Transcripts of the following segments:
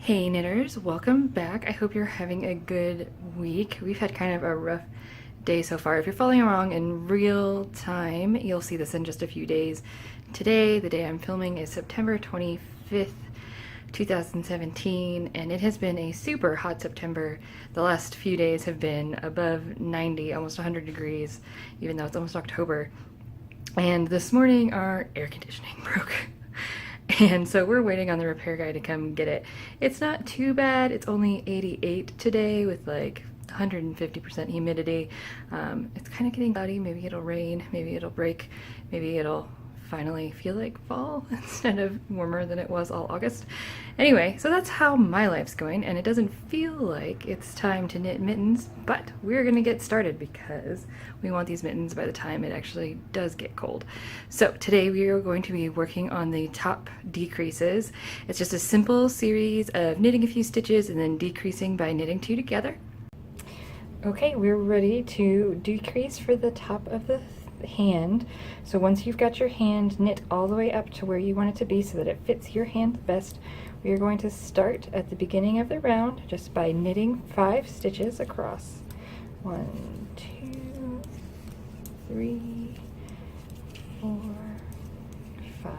Hey knitters, welcome back. I hope you're having a good week. We've had kind of a rough day so far. If you're following along in real time, you'll see this in just a few days. Today, the day I'm filming, is September 25th, 2017, and it has been a super hot September. The last few days have been above 90, almost 100 degrees, even though it's almost October. And this morning, our air conditioning broke. And so we're waiting on the repair guy to come get it. It's not too bad. It's only 88 today with like 150% humidity. It's kind of getting cloudy. Maybe it'll rain. Maybe it'll break. Maybe it'll finally feel like fall instead of warmer than it was all August. Anyway, so that's how my life's going, and it doesn't feel like it's time to knit mittens, but we're gonna get started because we want these mittens by the time it actually does get cold. So today we are going to be working on the top decreases. It's just a simple series of knitting a few stitches and then decreasing by knitting two together. Okay, we're ready to decrease for the top of the hand. So once you've got your hand knit all the way up to where you want it to be so that it fits your hand best, we are going to start at the beginning of the round just by knitting 5 stitches across. 1, 2, 3, 4, 5.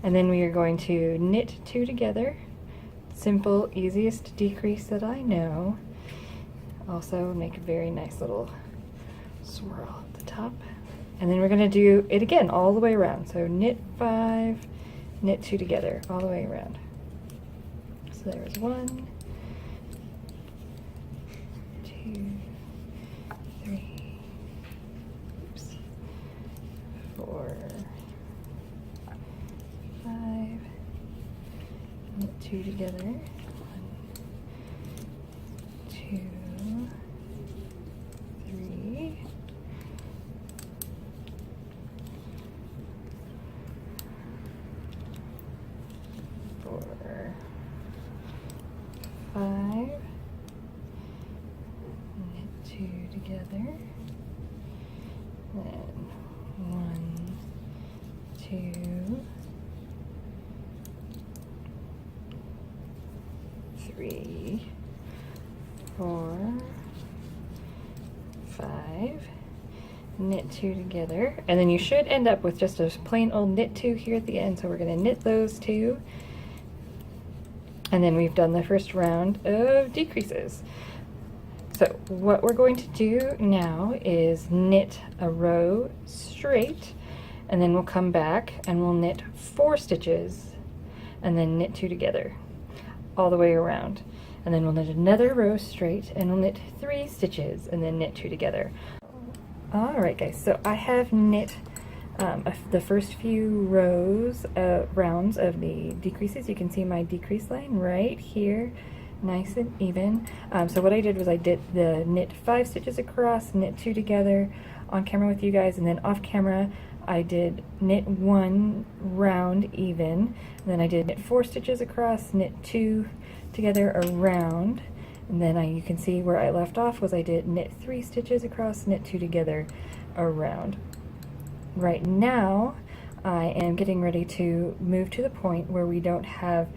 And then we are going to knit 2 together. Simple, easiest decrease that I know. Also make a very nice little swirl at the top. And then we're going to do it again all the way around. So knit 5, knit 2 together all the way around. So there's 1, 2, 3, 4, 5, knit 2 together. 1, 2, 3. 4, 5, knit 2 together, then 1, 2, 3, 4, 5, knit 2 together, and then you should end up with just a plain old knit 2 here at the end, so we're going to knit those 2. And then we've done the first round of decreases. So what we're going to do now is knit a row straight, and then we'll come back and we'll knit 4 stitches and then knit 2 together all the way around. And then we'll knit another row straight and we'll knit 3 stitches and then knit 2 together. Alright guys, so I have knit the first few rounds of the decreases. You can see my decrease line right here, nice and even. So what I did was I did the knit 5 stitches across, knit 2 together on camera with you guys, and then off camera I did knit 1 round even, and then I did knit 4 stitches across, knit 2 together around, and then you can see where I left off was I did knit 3 stitches across, knit 2 together around. Right now, I am getting ready to move to the point where we don't have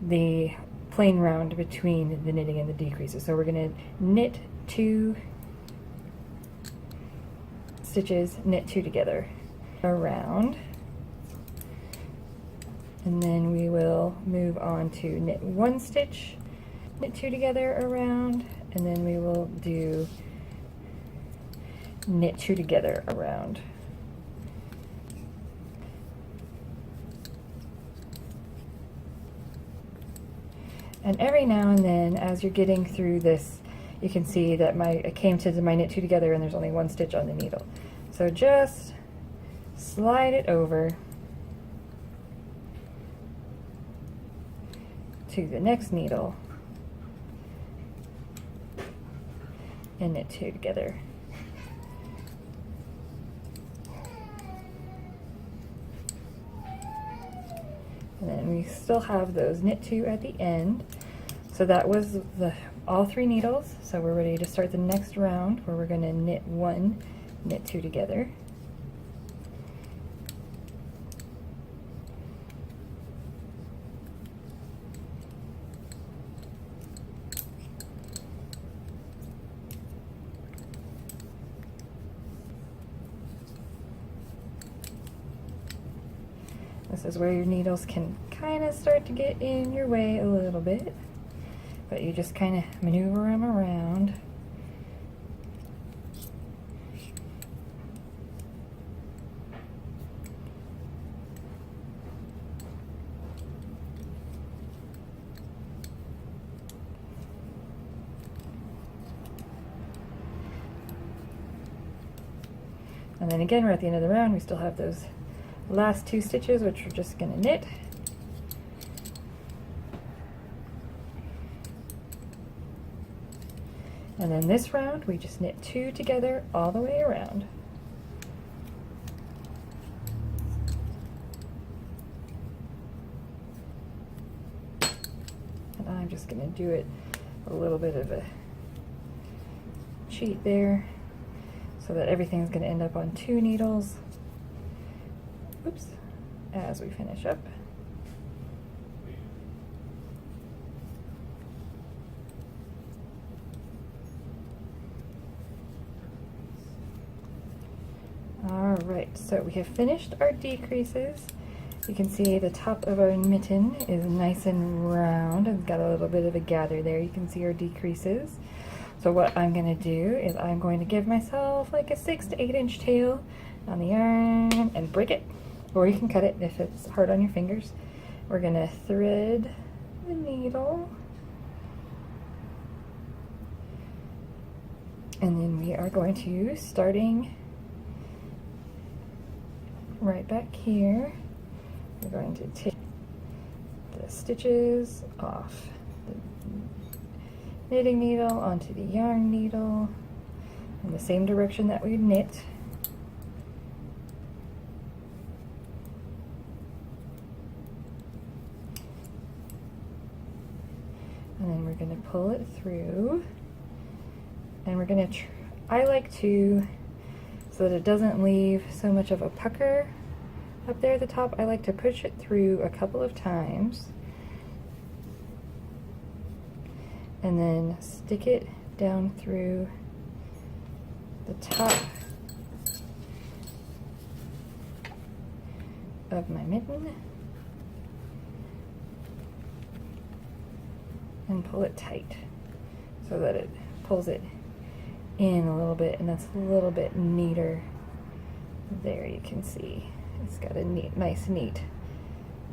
the plain round between the knitting and the decreases. So we're going to knit 2 stitches, knit 2 together around, and then we will move on to knit 1 stitch, knit 2 together around, and then we will do knit 2 together around. And every now and then, as you're getting through this, you can see that I came to my knit 2 together and there's only 1 stitch on the needle. So just slide it over to the next needle and knit 2 together. And then we still have those knit 2 at the end. So that was all 3 needles. So we're ready to start the next round where we're going to knit 1, knit 2 together. This is where your needles can kind of start to get in your way a little bit, but you just kind of maneuver them around. And then again, we're at the end of the round, we still have those last 2 stitches, which we're just going to knit. And then this round, we just knit 2 together all the way around. And I'm just going to do it a little bit of a cheat there, so that everything's going to end up on 2 needles. Oops, as we finish up. All right, so we have finished our decreases. You can see the top of our mitten is nice and round and got a little bit of a gather there. You can see our decreases. So what I'm going to do is I'm going to give myself like a 6 to 8 inch tail on the yarn and break it, or you can cut it if it's hard on your fingers. We're going to thread the needle, and then we are going to, starting right back here, we're going to take the stitches off the knitting needle onto the yarn needle in the same direction that we knit. And then we're going to pull it through, and we're going to I like to, so that it doesn't leave so much of a pucker up there at the top, I like to push it through a couple of times and then stick it down through the top of my mitten and pull it tight so that it pulls it in a little bit, and that's a little bit neater. There you can see it's got a nice neat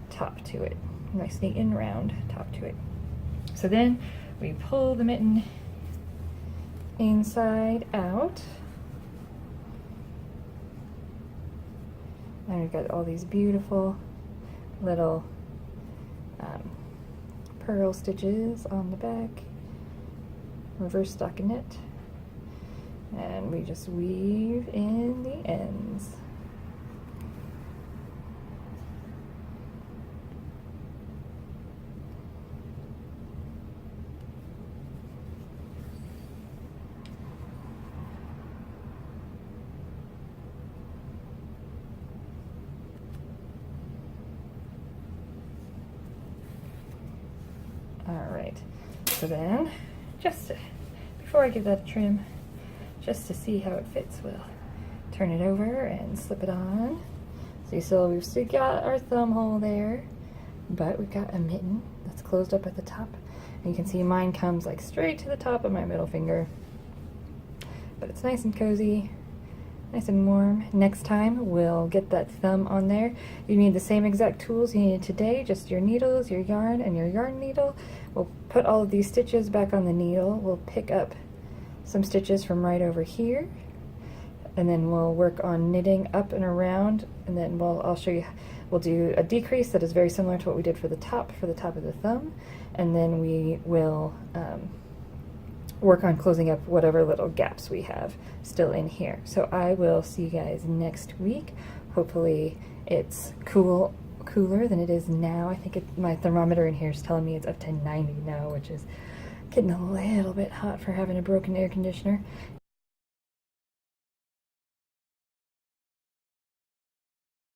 top to it, nice neat and round top to it. So then we pull the mitten inside out, and we've got all these beautiful little purl stitches on the back, reverse stockinette, and we just weave in the ends. All right, so then just before I give that a trim, just to see how it fits, we'll turn it over and slip it on. So we've still got our thumb hole there, but we've got a mitten that's closed up at the top. And you can see mine comes like straight to the top of my middle finger, but it's nice and cozy, nice and warm. Next time we'll get that thumb on there. You need the same exact tools you needed today, just your needles, your yarn, and your yarn needle. We'll put all of these stitches back on the needle. We'll pick up some stitches from right over here, and then we'll work on knitting up and around, and then I'll show you. We'll do a decrease that is very similar to what we did for the top of the thumb, and then we will work on closing up whatever little gaps we have still in here. So I will see you guys next week. Hopefully it's cooler than it is now. I think my thermometer in here is telling me it's up to 90 now, which is getting a little bit hot for having a broken air conditioner.